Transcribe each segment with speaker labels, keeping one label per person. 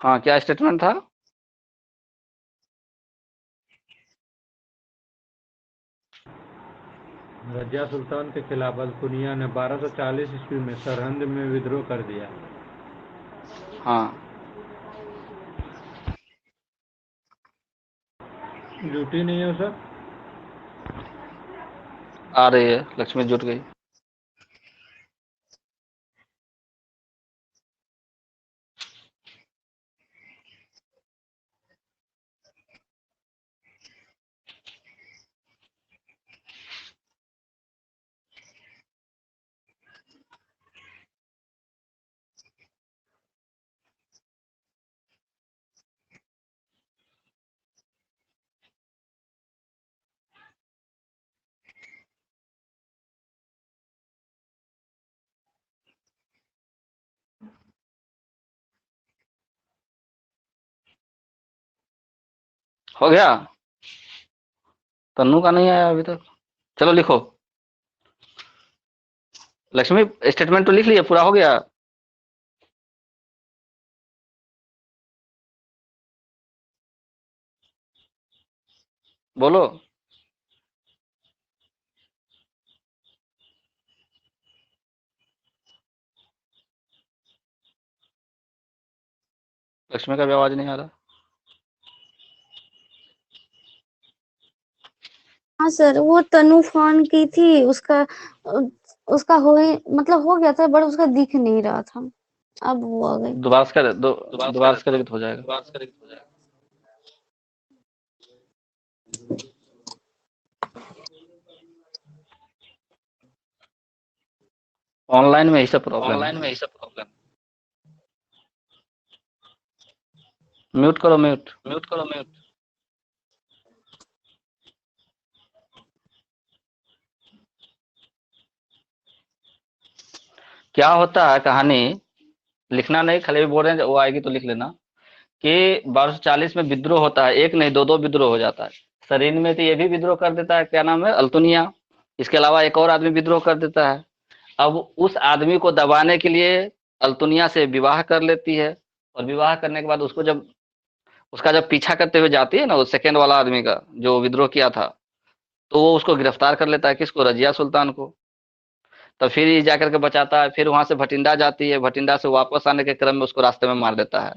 Speaker 1: हाँ, क्या स्टेटमेंट था?
Speaker 2: रजिया सुल्तान के खिलाफ अल-कुनिया ने 1240 ईस्वी में सरहिंद में विद्रोह कर दिया।
Speaker 1: हाँ।
Speaker 2: ड्यूटी नहीं है सर।
Speaker 1: आ रही है, लक्ष्मी जुट गई। हो गया? तन्नू का नहीं आया अभी तक। चलो लिखो। लक्ष्मी, स्टेटमेंट तो लिख लिया, पूरा हो गया? बोलो। लक्ष्मी का भी आवाज नहीं आ रहा।
Speaker 3: हाँ सर, वो तनु फोन की थी, उसका हो ही मतलब हो गया था, बट उसका दिख नहीं रहा था। अब वो आ गई।
Speaker 1: दोबारा से कर दो। दोबारा से करेंगे तो हो जाएगा। ऑनलाइन में यही सब प्रॉब्लम है। म्यूट करो, म्यूट। क्या होता है कहानी, लिखना नहीं, खाली भी बोल रहे हैं, वो आएगी तो लिख लेना कि 1240 में विद्रोह होता है। एक नहीं, दो दो विद्रोह हो जाता है। सरीन में तो ये भी विद्रोह कर देता है, क्या नाम है, अल्तुनिया। इसके अलावा एक और आदमी विद्रोह कर देता है। अब उस आदमी को दबाने के लिए अल्तुनिया से विवाह कर लेती है, और विवाह करने के बाद उसको जब उसका जब पीछा करते हुए जाती है ना, उस सेकेंड वाला आदमी का जो विद्रोह किया था, तो वो उसको गिरफ्तार कर लेता है। किसको? रजिया सुल्तान को। तो फिर ये जाकर के बचाता है। फिर वहां से भटिंडा जाती है, भटिंडा से वापस आने के क्रम में उसको रास्ते में मार देता है,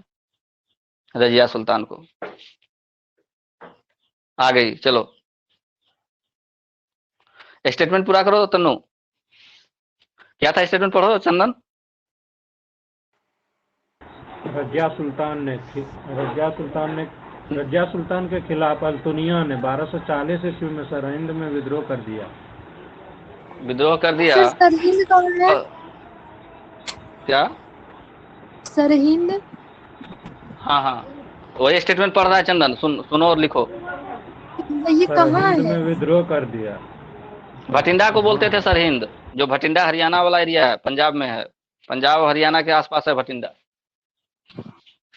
Speaker 1: रजिया सुल्तान को। आ गई, चलो स्टेटमेंट पूरा करो तन्नू। क्या था स्टेटमेंट, पढ़ो चंदन।
Speaker 2: रजिया सुल्तान ने रजिया सुल्तान के खिलाफ अल-तुनिया ने 1240 ईस्वी में सरहिंद में विद्रोह कर दिया।
Speaker 1: विद्रोह कर दिया।
Speaker 3: सर सरहिंद कौन है?
Speaker 1: और क्या?
Speaker 3: सरहिंद।
Speaker 1: हाँ हाँ, वही स्टेटमेंट पढ़ रहा है चंदन, सुनो और लिखो।
Speaker 3: ये कहाँ
Speaker 2: सरहिंद
Speaker 3: है?
Speaker 2: में विद्रोह कर दिया।
Speaker 1: भटिंडा को बोलते थे
Speaker 2: हाँ,
Speaker 1: सरहिंद। जो भटिंडा हरियाणा वाला एरिया है, पंजाब में है। पंजाब हरियाणा के आसपास है भटिंडा।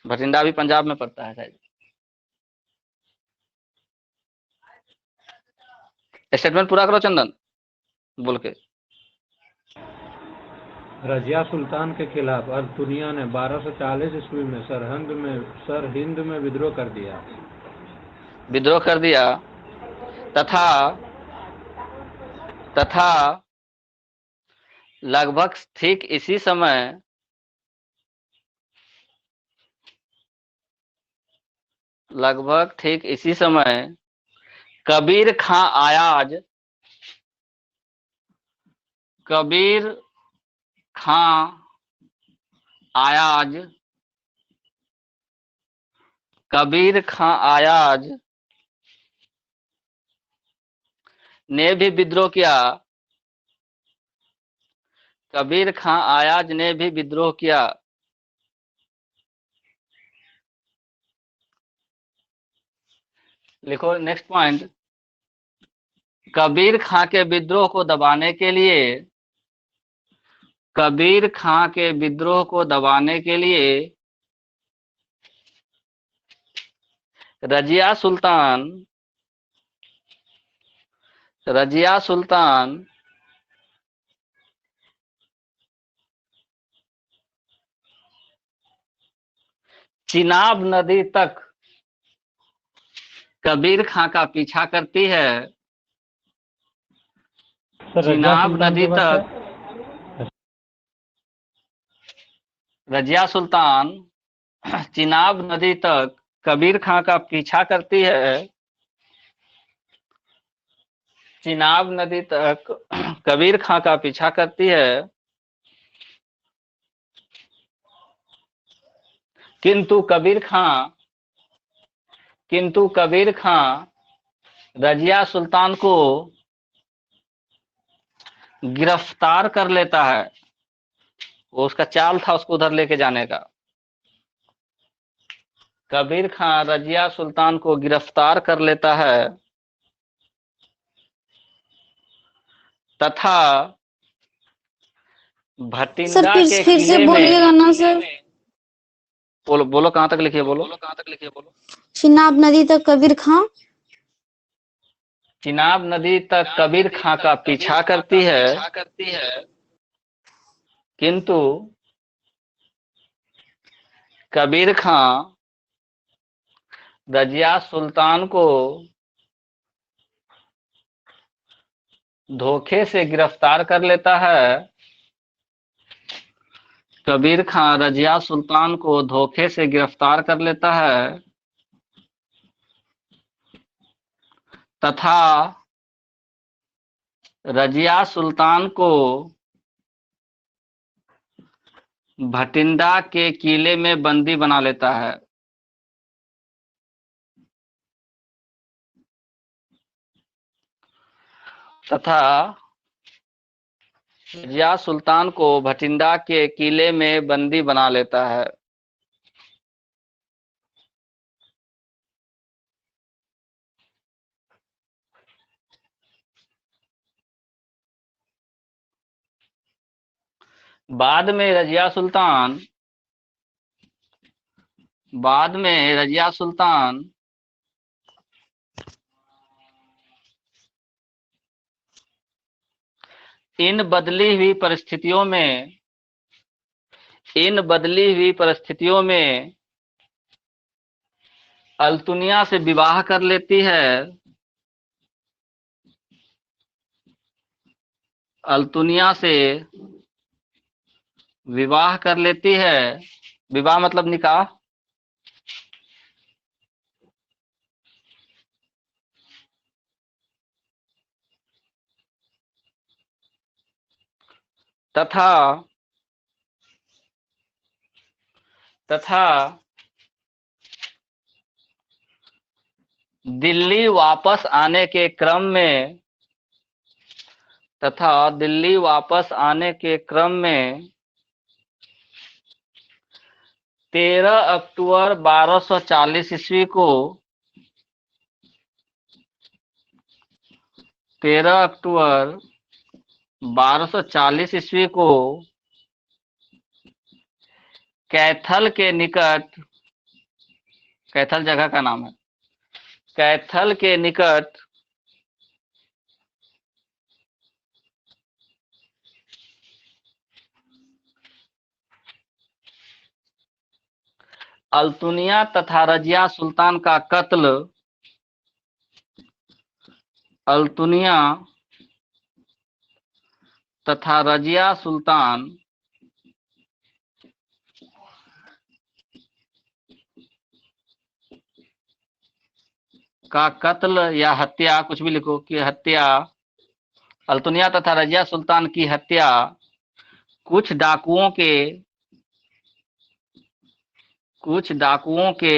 Speaker 1: भटिंडा भी पंजाब में पड़ता है शायद। स्टेटमेंट पूरा करो चंदन, बोल के।
Speaker 2: रजिया सुल्तान के खिलाफ अल-तुनिया ने 1240 ईस्वी में सरहिंद में विद्रोह कर दिया।
Speaker 1: विद्रोह कर दिया। तथा तथा लगभग ठीक इसी समय कबीर खां आयाज कबीर खां आयाज कबीर खां आयाज ने भी विद्रोह किया। कबीर खां आयाज ने भी विद्रोह किया। लिखो नेक्स्ट पॉइंट। कबीर खां के विद्रोह को दबाने के लिए कबीर खां के विद्रोह को दबाने के लिए रजिया सुल्तान रजिया सुल्तान चिनाब नदी तक कबीर खां का पीछा करती है।
Speaker 2: सर रजिया
Speaker 1: चिनाब
Speaker 2: सुल्तान
Speaker 1: नदी
Speaker 2: के बाद क्या?
Speaker 1: तक रजिया सुल्तान चिनाब नदी तक कबीर खां का पीछा करती है। चिनाब नदी तक कबीर खां का पीछा करती है, किंतु कबीर खां रजिया सुल्तान को गिरफ्तार कर लेता है। वो उसका चाल था उसको उधर लेके जाने का। कबीर खां रजिया सुल्तान को गिरफ्तार कर लेता है तथा
Speaker 3: सर
Speaker 1: भटिंडा
Speaker 3: फिर
Speaker 1: के
Speaker 3: फिर से
Speaker 1: किले
Speaker 3: बोलिएगा
Speaker 1: में
Speaker 3: ना सर।
Speaker 1: बोलो बोलो कहां तक लिखिए बोलो।
Speaker 3: चिनाब नदी तक कबीर खां
Speaker 1: चिनाब नदी तक कबीर खां का पीछा करती है, किंतु कबीर खां रजिया सुल्तान को धोखे से गिरफ्तार कर लेता है। कबीर खां रजिया सुल्तान को धोखे से गिरफ्तार कर लेता है तथा रजिया सुल्तान को भटिंडा के किले में बंदी बना लेता है। तथा रजिया सुल्तान को भटिंडा के किले में बंदी बना लेता है। बाद में रजिया सुल्तान इन बदली हुई परिस्थितियों में अल्तुनिया से विवाह कर लेती है। अल्तुनिया से विवाह कर लेती है। विवाह मतलब निकाह। तथा दिल्ली वापस आने के क्रम में 13 अक्टूबर 1240 ईस्वी को 13 अक्टूबर 1240 ईस्वी को कैथल के निकट, कैथल जगह का नाम है, कैथल के निकट अल्तुनिया तथा रजिया सुल्तान का कत्ल, अल्तुनिया तथा रजिया सुल्तान का कत्ल या हत्या, कुछ भी लिखो, कि हत्या, अल्तुनिया तथा रजिया सुल्तान की हत्या कुछ डाकुओं के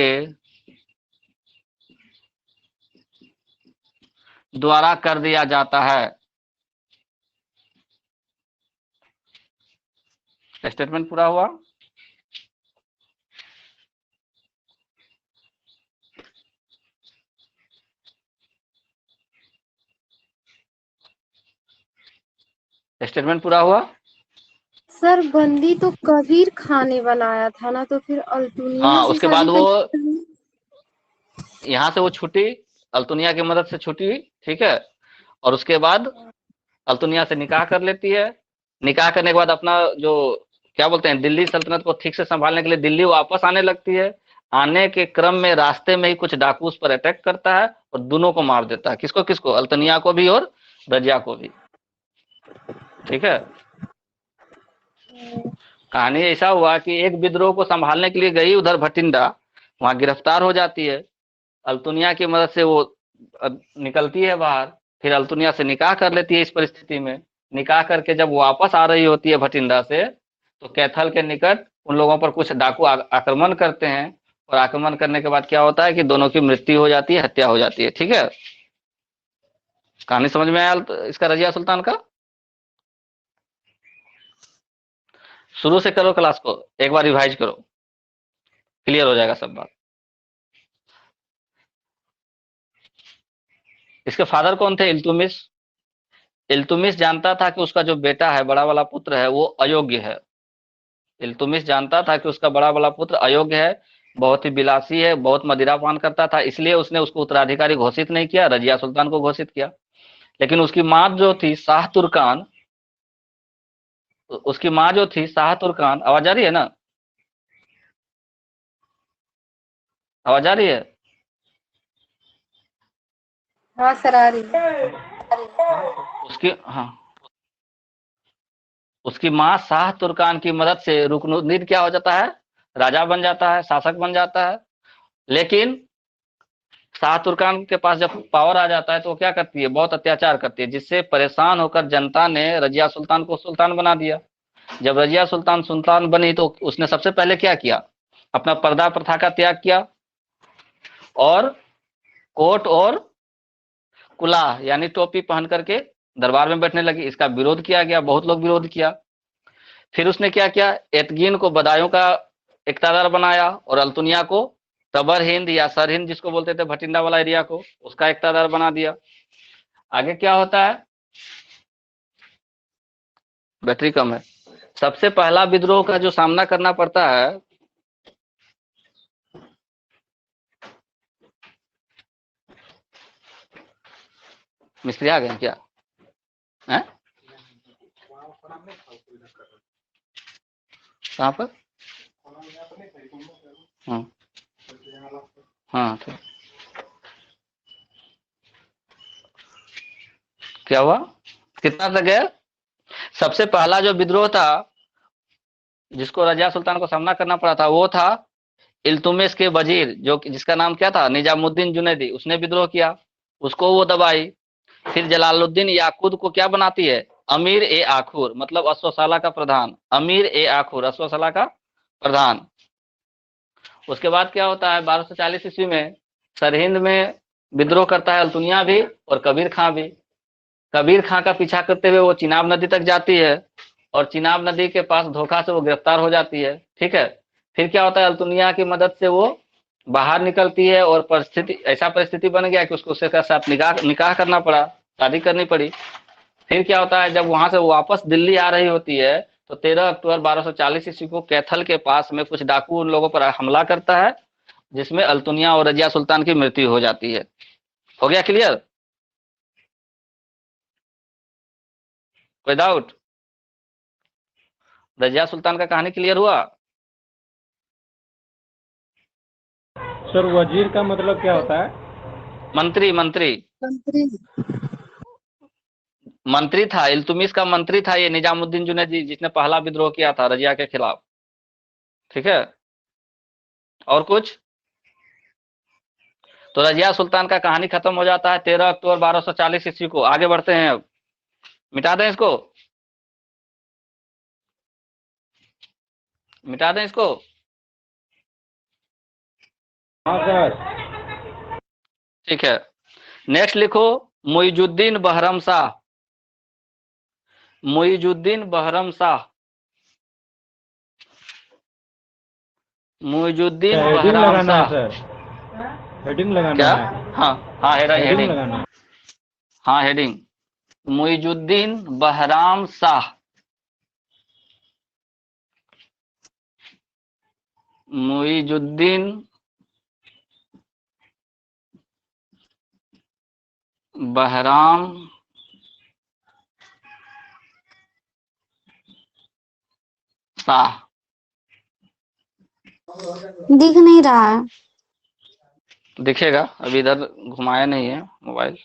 Speaker 1: द्वारा कर दिया जाता है। स्टेटमेंट पूरा हुआ। स्टेटमेंट पूरा हुआ।
Speaker 3: सर बंदी तो कबीर खां ने बनाया था ना, तो फिर अल्तुनिया
Speaker 1: हाँ,
Speaker 3: से
Speaker 1: उसके
Speaker 3: शादी
Speaker 1: बाद वो
Speaker 3: कैसे?
Speaker 1: यहाँ से वो छुटी, अल्तुनिया की मदद से छुटी, ठीक है। और उसके बाद अल्तुनिया से निकाह कर लेती है। निकाह करने के बाद अपना जो क्या बोलते हैं, दिल्ली सल्तनत को ठीक से संभालने के लिए दिल्ली वापस आने लगती है। आने के क्रम में रास्ते में ही कुछ डाकू उस पर अटैक करता है और दोनों को मार देता है। किसको किसको? अल्तनिया को भी और रजिया को भी। ठीक है। कहानी ऐसा हुआ कि एक विद्रोह को संभालने के लिए गई उधर भटिंडा, वहां गिरफ्तार हो जाती है। अल्तुनिया की मदद से वो निकलती है बाहर, फिर अल्तुनिया से निकाह कर लेती है। इस परिस्थिति में निकाह करके जब वापस आ रही होती है भटिंडा से, तो कैथल के निकट उन लोगों पर कुछ डाकू आक्रमण करते हैं, और आक्रमण करने के बाद क्या होता है कि दोनों की मृत्यु हो जाती है, हत्या हो जाती है। ठीक है। कहानी समझ में आया इसका, रजिया सुल्तान का? शुरू से करो क्लास को, एक बार रिवाइज करो, क्लियर हो जाएगा सब बात। इसके फादर कौन थे? इल्तुमिश। इल्तुमिश जानता था कि उसका जो बेटा है, बड़ा वाला पुत्र है, वो अयोग्य है। इल्तुमिश जानता था कि उसका बड़ा वाला पुत्र अयोग्य है, बहुत ही विलासी है, बहुत मदिरापान करता था, इसलिए उसने उसको उत्तराधिकारी घोषित नहीं किया, रजिया सुल्तान को घोषित किया। लेकिन उसकी माँ जो थी शाह तुर्कान, उसकी माँ जो थी शाह तुर्कान, आवाज आ रही है ना? आवाज आ रही है?
Speaker 4: हाँ सर आ रही है।
Speaker 1: उसकी, हाँ, उसकी माँ शाह तुर्कान की मदद से रुकनुद्दीन क्या हो जाता है? राजा बन जाता है, शासक बन जाता है। लेकिन शाह तुर्कान के पास जब पावर आ जाता है तो वो क्या करती है? बहुत अत्याचार करती है, जिससे परेशान होकर जनता ने रजिया सुल्तान को सुल्तान बना दिया। जब रजिया सुल्तान सुल्तान बनी तो उसने सबसे पहले क्या किया? अपना पर्दा प्रथा का त्याग किया और कोट और कुलाह यानी टोपी पहन करके दरबार में बैठने लगी। इसका विरोध किया गया, बहुत लोग विरोध किया। फिर उसने क्या किया? एतगीन को बदायूं का इक्तादार बनाया और अल्तुनिया को तबर हिंद या सर हिंद जिसको बोलते थे, भटिंडा वाला एरिया को, उसका इक्तादार बना दिया। आगे क्या होता है? बैटरी कम है। सबसे पहला विद्रोह का जो सामना करना पड़ता है, मिस्त्री आ गए क्या है? कहाँ पर? हाँ हाँ, तो क्या हुआ? कितना तक गया? सबसे पहला जो विद्रोह था जिसको रजिया सुल्तान को सामना करना पड़ा था, वो था इल्तुमिश के वजीर, जो जिसका नाम क्या था? निजामुद्दीन जुनैदी। उसने विद्रोह किया, उसको वो दबाई। फिर जलालुद्दीन याकूत को क्या बनाती है? अमीर ए आखुर, मतलब अश्वशाला का प्रधान। अमीर ए आखुर, अश्वशाला का प्रधान। उसके बाद क्या होता है? 1240 ईस्वी में सरहिंद में विद्रोह करता है अल्तुनिया भी और कबीर खां भी। कबीर खां का पीछा करते हुए वो चिनाब नदी तक जाती है और चिनाब नदी के पास धोखा से वो गिरफ्तार हो जाती है। ठीक है। फिर क्या होता है? अल्तुनिया की मदद से वो बाहर निकलती है और परिस्थिति, ऐसा परिस्थिति बन गया कि उसको उसके साथ निकाह करना पड़ा, शादी करनी पड़ी। फिर क्या होता है? जब वहां से वापस दिल्ली आ रही होती है तो 13 अक्टूबर 1240 ईस्वी को कैथल के पास में कुछ डाकू उन लोगों पर हमला करता है, जिसमें अल्तुनिया और रजिया सुल्तान की मृत्यु हो जाती है। हो गया क्लियर? कोई डाउट? रजिया सुल्तान का कहानी क्लियर हुआ?
Speaker 2: सर वजीर का मतलब क्या होता है?
Speaker 1: मंत्री, मंत्री।
Speaker 4: मंत्री।
Speaker 1: मंत्री था, इल्तुमिश का मंत्री था ये निजामुद्दीन जुनैदी, जिसने पहला विद्रोह किया था रजिया के खिलाफ। ठीक है। और कुछ? तो रजिया सुल्तान का कहानी खत्म हो जाता है 13 अक्टूबर 1240 ईस्वी को। आगे बढ़ते हैं अब, मिटा दें इसको, मिटा दें इसको।
Speaker 2: हाँ सर।
Speaker 1: ठीक है। नेक्स्ट लिखो मुइजुद्दीन बहरम शाह। मुइजुद्दीन बहरम शाह। मुइजुद्दीन
Speaker 2: हेडिंग
Speaker 1: बहराम
Speaker 2: लगाना है
Speaker 1: शाह।
Speaker 2: सर, हेडिंग लगाना
Speaker 1: क्या?
Speaker 2: है।
Speaker 1: हाँ हाँ,
Speaker 2: हेडिंग
Speaker 1: हेडिंग।
Speaker 2: लगाना है।
Speaker 1: हाँ, हेडिंग। मुइजुद्दीन बहराम शाह। मुइजुद्दीन बहराम शाह।
Speaker 3: दिख नहीं रहा है।
Speaker 1: दिखेगा, अभी इधर घुमाया नहीं है मोबाइल।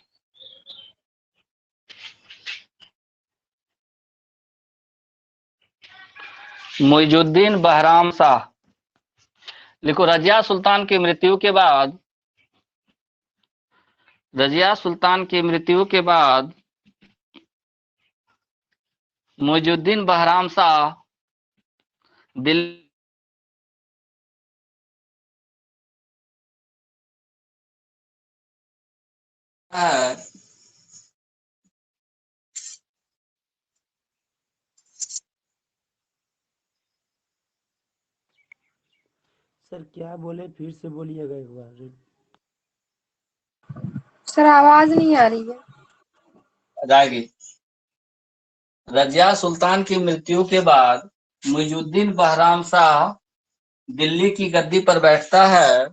Speaker 1: मुइजुद्दीन बहराम शाह, लिखो। रजिया सुल्तान की मृत्यु के बाद, रजिया सुल्तान की मृत्यु के बाद मुइजुद्दीन बहराम शाह दिल्ली है।
Speaker 2: सर क्या बोले, फिर से बोलिएगा एक बार।
Speaker 4: सर आवाज नहीं आ रही है।
Speaker 1: जाएगी। रजिया सुल्तान की मृत्यु के बाद मुइजुद्दीन बहराम शाह दिल्ली की गद्दी पर बैठता है।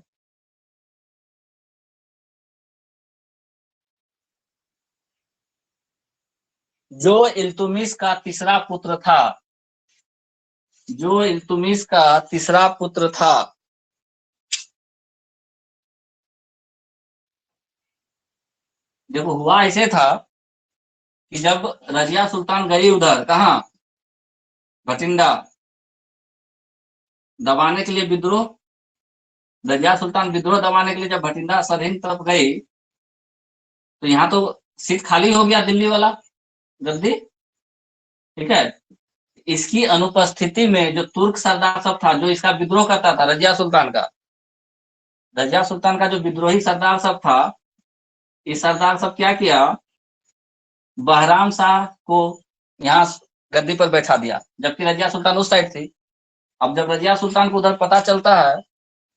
Speaker 1: जो इल्तुमिश का तीसरा पुत्र था, जो इल्तुमिश का तीसरा पुत्र था। देखो हुआ ऐसे था कि जब रजिया सुल्तान गई उधर, कहा, भटिंडा दबाने के लिए, विद्रोह, रजिया सुल्तान विद्रोह दबाने के लिए जब भटिंडा सरहिंद तरफ गई, तो यहाँ तो सीट खाली हो गया, दिल्ली वाला गद्दी, ठीक है। इसकी अनुपस्थिति में जो तुर्क सरदार सब था, जो इसका विद्रोह करता था, रजिया सुल्तान का, रजिया सुल्तान का जो विद्रोही सरदार सब था, इस सरदार सब क्या किया, बहराम शाह को यहाँ गद्दी पर बैठा दिया, जबकि रजिया सुल्तान उस साइड थी। अब जब रजिया सुल्तान को उधर पता चलता है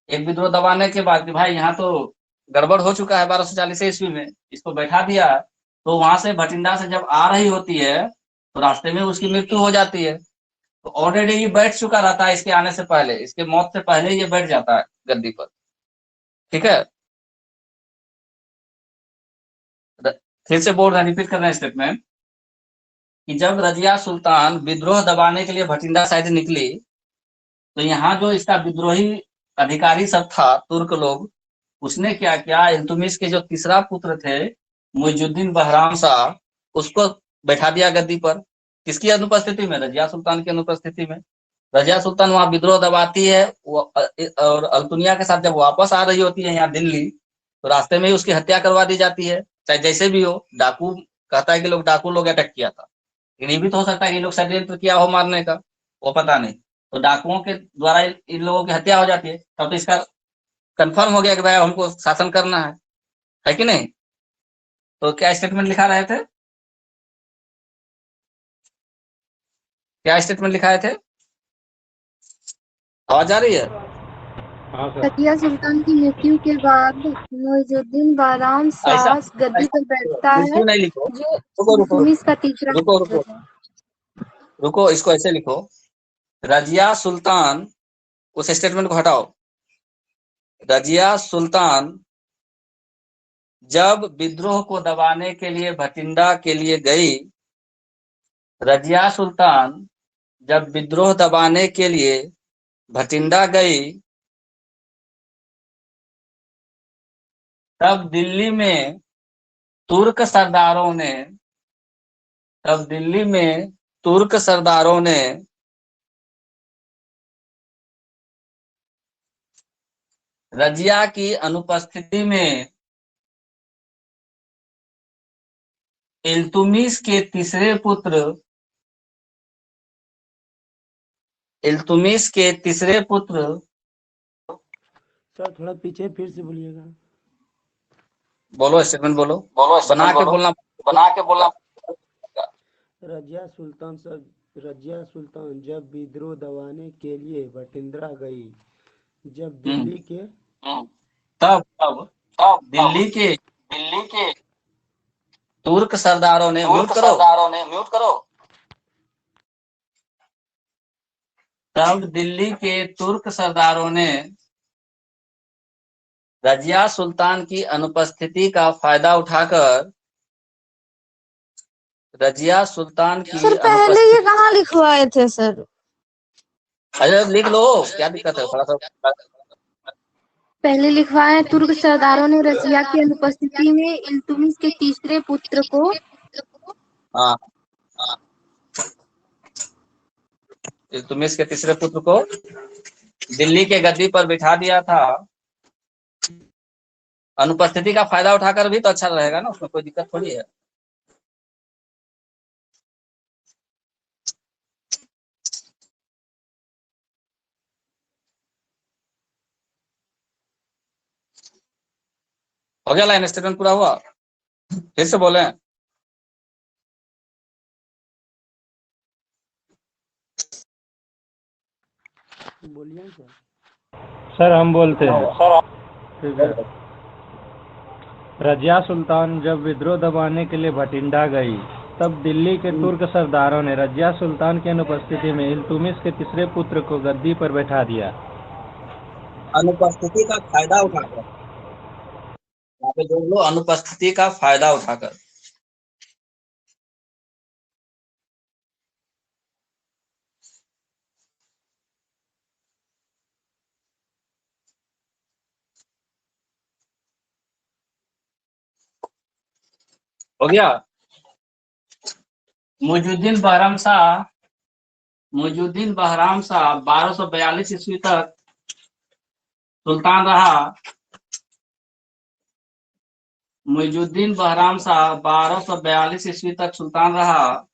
Speaker 1: एक विद्रोह दबाने के बाद कि भाई यहाँ तो गड़बड़ हो चुका है 1240 ईस्वी में, इसको बैठा दिया, तो वहां से भटिंडा से जब आ रही होती है तो रास्ते में उसकी मृत्यु हो जाती है। तो ऑलरेडी ये बैठ चुका रहता है, इसके आने से पहले, इसके मौत से पहले ये बैठ जाता है गद्दी पर, ठीक है। फिर से बोल रहे हैं, रिपीट कर रहे हैं स्टेटमेंट, कि जब रजिया सुल्तान विद्रोह दबाने के लिए भटिंडा साइड निकली, तो यहाँ जो इसका विद्रोही अधिकारी सब था, तुर्क लोग, उसने क्या किया, इल्तुमिश के जो तीसरा पुत्र थे मुइजुद्दीन बहराम शाह, उसको बैठा दिया गद्दी पर। किसकी अनुपस्थिति में, रजिया सुल्तान की अनुपस्थिति में। रजिया सुल्तान वहां विद्रोह दबाती है, और अल्तुनिया के साथ जब वापस आ रही होती है यहाँ दिल्ली, तो रास्ते में ही उसकी हत्या करवा दी जाती है। चाहे जैसे भी हो, डाकू कहता है कि लोग डाकू लोग अटैक किया था, लेकिन ये भी तो हो सकता है कि लोग षड्यंत्र किया हो मारने का, वो पता नहीं। तो डाकुओं के द्वारा इन लोगों की हत्या हो जाती है, तब तो इसका कंफर्म हो गया कि भाई हमको शासन करना है कि नहीं। तो क्या स्टेटमेंट लिखा रहे थे, क्या स्टेटमेंट लिखाए थे, आवाज आ रही है।
Speaker 2: हाँ सर।
Speaker 4: रजिया सुल्तान की मृत्यु के बाद मुइजुद्दीन बहराम
Speaker 1: ऐसा
Speaker 4: शाह गद्दी पर बैठता है,
Speaker 1: बिल्कुल नहीं लिखो,
Speaker 4: जो
Speaker 1: रुको रुको
Speaker 4: इल्तुमिश का तीसरा
Speaker 1: रुको
Speaker 4: पुत्र
Speaker 1: रुको
Speaker 4: था।
Speaker 1: रुको, इसको ऐसे लिखो, रजिया सुल्तान, उस स्टेटमेंट को हटाओ। रजिया सुल्तान जब विद्रोह को दबाने के लिए भटिंडा के लिए गई, रजिया सुल्तान जब विद्रोह दबाने के लिए भटिंडा गई, तब दिल्ली में तुर्क सरदारों ने, तब दिल्ली में तुर्क सरदारों ने रजिया की अनुपस्थिति में इल्तुमिश के तीसरे पुत्र, इल्तुमिश के तीसरे पुत्र,
Speaker 2: सर थोड़ा पीछे फिर से बोलिएगा।
Speaker 1: बोलो स्टेटमेंट बोलो,
Speaker 4: बोलो
Speaker 1: बना के बोलना,
Speaker 4: बना के बोलना।
Speaker 2: रजिया सुल्तान जब विद्रोह दबाने के लिए भटिंडा गई, जब दिल्ली के
Speaker 1: तब तब दिल्ली के तुर्क सरदारों ने, म्यूट करो, तब दिल्ली के तुर्क सरदारों ने रजिया सुल्तान की अनुपस्थिति का फायदा उठाकर, रजिया सुल्तान की
Speaker 3: सर पहले ये कहाँ लिखवाए थे सर?
Speaker 1: अरे लिख लो, क्या दिक्कत है थोड़ा सा।
Speaker 4: पहले लिखवाया, तुर्क सरदारों ने रजिया की अनुपस्थिति में इल्तुमिश के तीसरे पुत्र को
Speaker 1: हाँ, इल्तुतमिश के तीसरे पुत्र को दिल्ली के गद्दी पर बिठा दिया था। अनुपस्थिति का फायदा उठाकर भी तो अच्छा रहेगा ना, उसमें कोई दिक्कत थोड़ी है। हो गया, लाइन स्टेटमेंट पूरा हुआ। फिर से बोले।
Speaker 2: सर हम बोलते हैं, ठीक है। रजिया सुल्तान जब विद्रोह दबाने के लिए भटिंडा गई, तब दिल्ली के तुर्क सरदारों ने रजिया सुल्तान की अनुपस्थिति में इल्तुमिश के तीसरे पुत्र को गद्दी पर बैठा दिया।
Speaker 1: अनुपस्थिति का फायदा उठाकर, यहाँ पे जोड़ लो, अनुपस्थिति का फायदा उठाकर। हो गया। मुइजुद्दीन बहराम शाह 1242 ईस्वी तक सुल्तान रहा। मुइजुद्दीन बहराम शाह 1242 ईस्वी तक सुल्तान रहा।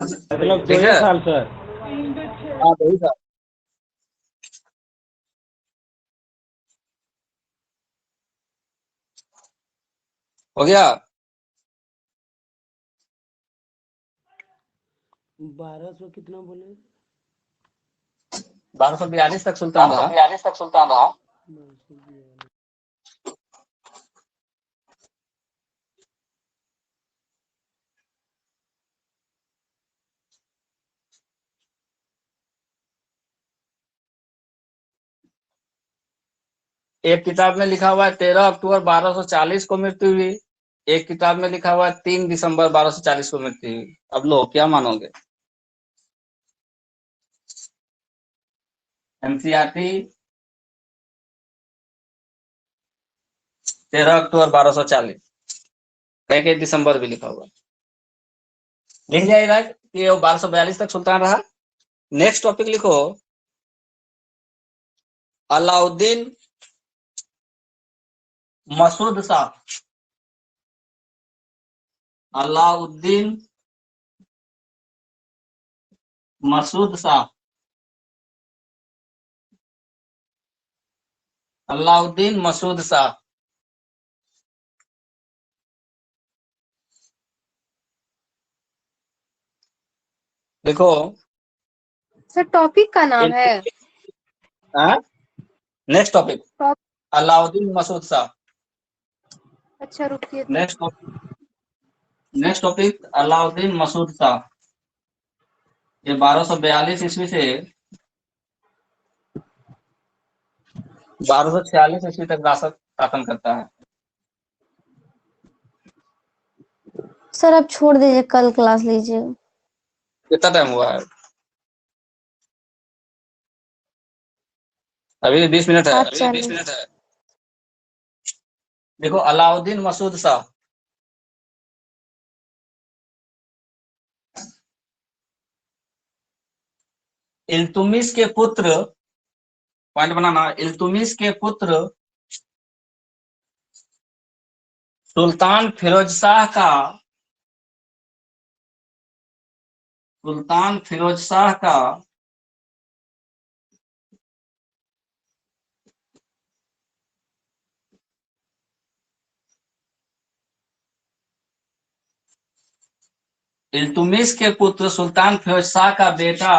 Speaker 2: मतलब
Speaker 1: ठीक
Speaker 2: 2
Speaker 1: है,
Speaker 2: साल सर।
Speaker 1: हाँ वही था। हो गया।
Speaker 5: 1200 कितना बोले?
Speaker 1: 1242 तक सुल्तान रहा।
Speaker 5: 1242।
Speaker 1: एक किताब में लिखा हुआ है 13 अक्टूबर 1240 को मृत्यु हुई। एक किताब में लिखा हुआ है 3 दिसंबर 1240 को मृत्यु हुई। अब लो, क्या मानोगे? एनसीईआरटी 13 अक्टूबर 1240, कई दिसंबर भी लिखा हुआ। लिख जाएगा कि वो 1242 तक सुल्तान रहा। नेक्स्ट टॉपिक लिखो, अलाउद्दीन मसूद शाह। अलाउद्दीन मसूद शाह। अलाउद्दीन मसूद शाह। देखो,
Speaker 4: सर टॉपिक का नाम है।
Speaker 1: Next topic
Speaker 4: top
Speaker 1: Alauddin Masud Shah.
Speaker 4: अच्छा रुकिए तो।
Speaker 1: Next topic Alauddin Masud Shah. ये 1242 ईस्वी से 1246 ईस्वी तक शासन करता है।
Speaker 3: सर अब छोड़ दीजिए, कल क्लास लीजिए।
Speaker 1: कितना टाइम हुआ है? अभी 20 मिनट है।
Speaker 3: 7:40।
Speaker 1: देखो, अलाउद्दीन मसूद शाह इल्तुमिश के पुत्र, पॉइंट बनाना, इल्तुमिश के पुत्र सुल्तान फिरोज शाह का इल्तुमिश के पुत्र सुल्तान फिरोज शाह का बेटा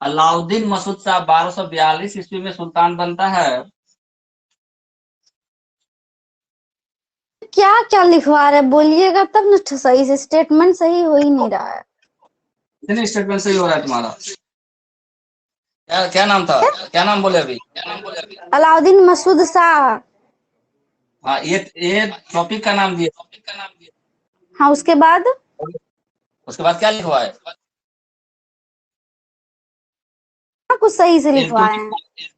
Speaker 1: अलाउद्दीन मसूद शाह 1242 ईस्वी में सुल्तान बनता है।
Speaker 3: क्या क्या लिखवा रहे बोलिएगा तब ना, सही से स्टेटमेंट सही हो ही नहीं रहा है।
Speaker 1: कितने स्टेटमेंट सही हो रहा है तुम्हारा? क्या क्या नाम था, क्या नाम बोले अभी?
Speaker 3: अलाउद्दीन मसूद शाह।
Speaker 1: हाँ, ये टॉपिक का नाम दिए।
Speaker 3: हाँ, उसके बाद
Speaker 1: उसके बाद क्या लिखवाए?
Speaker 3: हाँ, कुछ सही से लिखवाए
Speaker 1: इल्तुमिश
Speaker 3: हैं।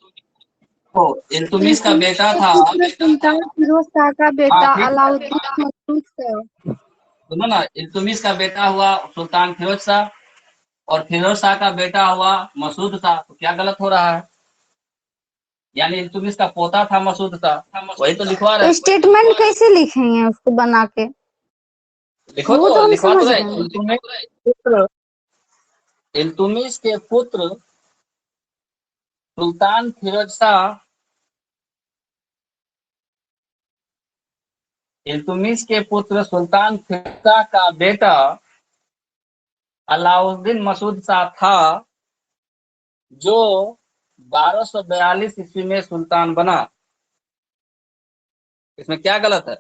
Speaker 1: को, इल्तुमिश का
Speaker 4: इल्तुमिश
Speaker 1: बेटा
Speaker 4: के
Speaker 1: था।
Speaker 4: पुत्र सुल्तान फिरोज शाह का
Speaker 1: हाँ
Speaker 4: बेटा
Speaker 1: ठीक,
Speaker 4: अलाउद्दीन मसूद शाह।
Speaker 1: सुनो ना, इल्तुमिश का बेटा हुआ सुल्तान फिरोज शाह, और फिरोज शाह का बेटा हुआ मसूद शाह। तो क्या गलत हो रहा है? यानी इल्तुमिश का पोता था मसूद शाह, वही तो लिखवा
Speaker 3: तो
Speaker 1: रहे।
Speaker 3: स्टेटमेंट कैसे लिखेंगे उसको बना के?
Speaker 1: लिखो
Speaker 3: वो
Speaker 1: तो,
Speaker 3: तो हम
Speaker 1: लिखवा तो
Speaker 3: समझ
Speaker 1: रहे।
Speaker 3: रहे हैं।
Speaker 1: इल्तुमिश के पुत्र सुल्तान फिरोज शाह, इल्तुमिश के पुत्र सुल्तान फिरोज शाह का बेटा अलाउद्दीन मसूद शाह था, जो 1242 ईस्वी में सुल्तान बना। इसमें क्या गलत है?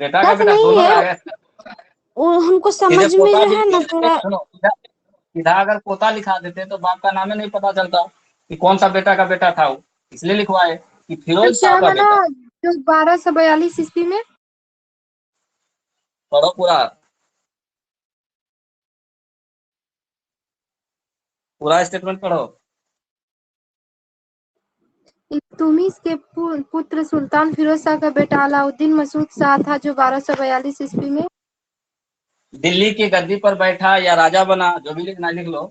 Speaker 1: बेटा का
Speaker 3: गलत
Speaker 1: बेटा
Speaker 3: नहीं
Speaker 1: दोनों
Speaker 3: है,
Speaker 1: रहेगा।
Speaker 3: वो हमको
Speaker 1: सीधे
Speaker 3: समझ में
Speaker 1: पोता
Speaker 3: जो
Speaker 1: भी
Speaker 3: है ना
Speaker 1: लिखा देते,
Speaker 3: थोड़ा।
Speaker 1: सुनो सीधा, सीधा अगर पोता लिखा देते तो बाप का नाम ही नहीं पता चलता कि कौन सा बेटा का बेटा था वो। इसलिए लिखवाए कि
Speaker 4: तो
Speaker 1: फिरोज शाह
Speaker 4: क्या
Speaker 1: का
Speaker 4: बना
Speaker 1: बेटा।
Speaker 4: जो 1242 ईस्वी में?
Speaker 1: पढ़ो पूरा, पूरा स्टेटमेंट पढ़ो।
Speaker 4: इल्तुमिश के पुत्र सुल्तान फिरोज शाह का बेटा अलाउद्दीन मसूद शाह था, जो 1242 ईस्वी में
Speaker 1: दिल्ली की गद्दी पर बैठा या राजा बना, जो भी लिखना लिख लो।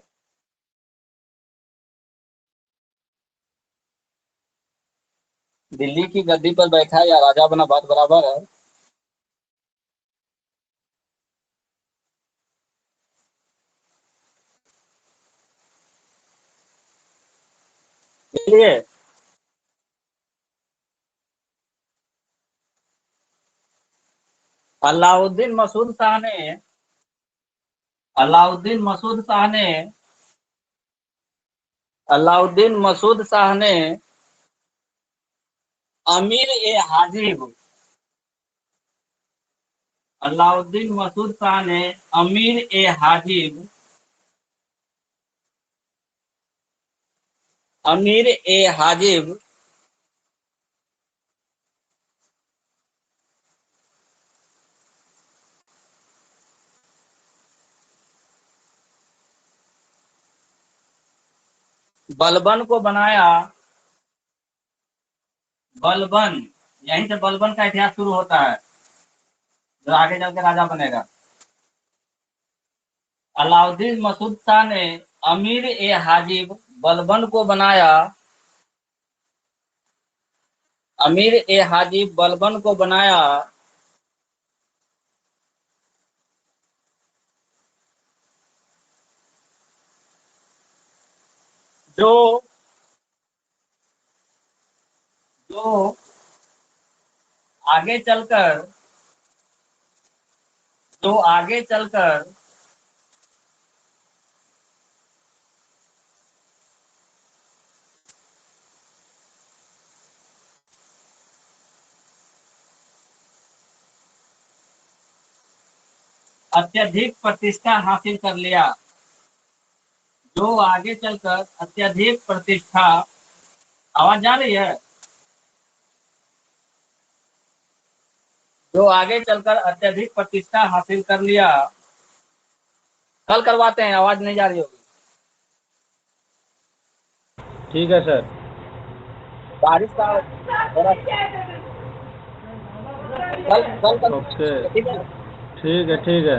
Speaker 1: दिल्ली की गद्दी पर बैठा या राजा बना, बात बराबर है। इसलिए अलाउद्दीन मसूद शाह ने, अलाउद्दीन मसूद शाह ने, अलाउद्दीन मसूद शाह ने अमीर ए हाजिब, अलाउद्दीन मसूद शाह ने अमीर ए हाजिब, अमीर ए हाजिब बलबन को बनाया। बलबन, यहीं से बलबन का इतिहास शुरू होता है, जो आगे चल के राजा बनेगा। अलाउद्दीन मसूद शाह ने अमीर ए हाजिब बलबन को बनाया, अमीर ए हाजिब बलबन को बनाया, जो जो आगे चलकर, जो आगे चलकर अत्यधिक प्रतिष्ठा हासिल कर लिया, जो आगे चलकर अत्यधिक प्रतिष्ठा, आवाज जा रही है? जो आगे चलकर अत्यधिक प्रतिष्ठा हासिल कर लिया। कल करवाते हैं, आवाज नहीं जा रही होगी।
Speaker 2: ठीक है सर।
Speaker 1: बारिश का थोड़ा, कल कल
Speaker 2: ओके।
Speaker 1: ठीक है।
Speaker 2: ठीक है, ठीक है।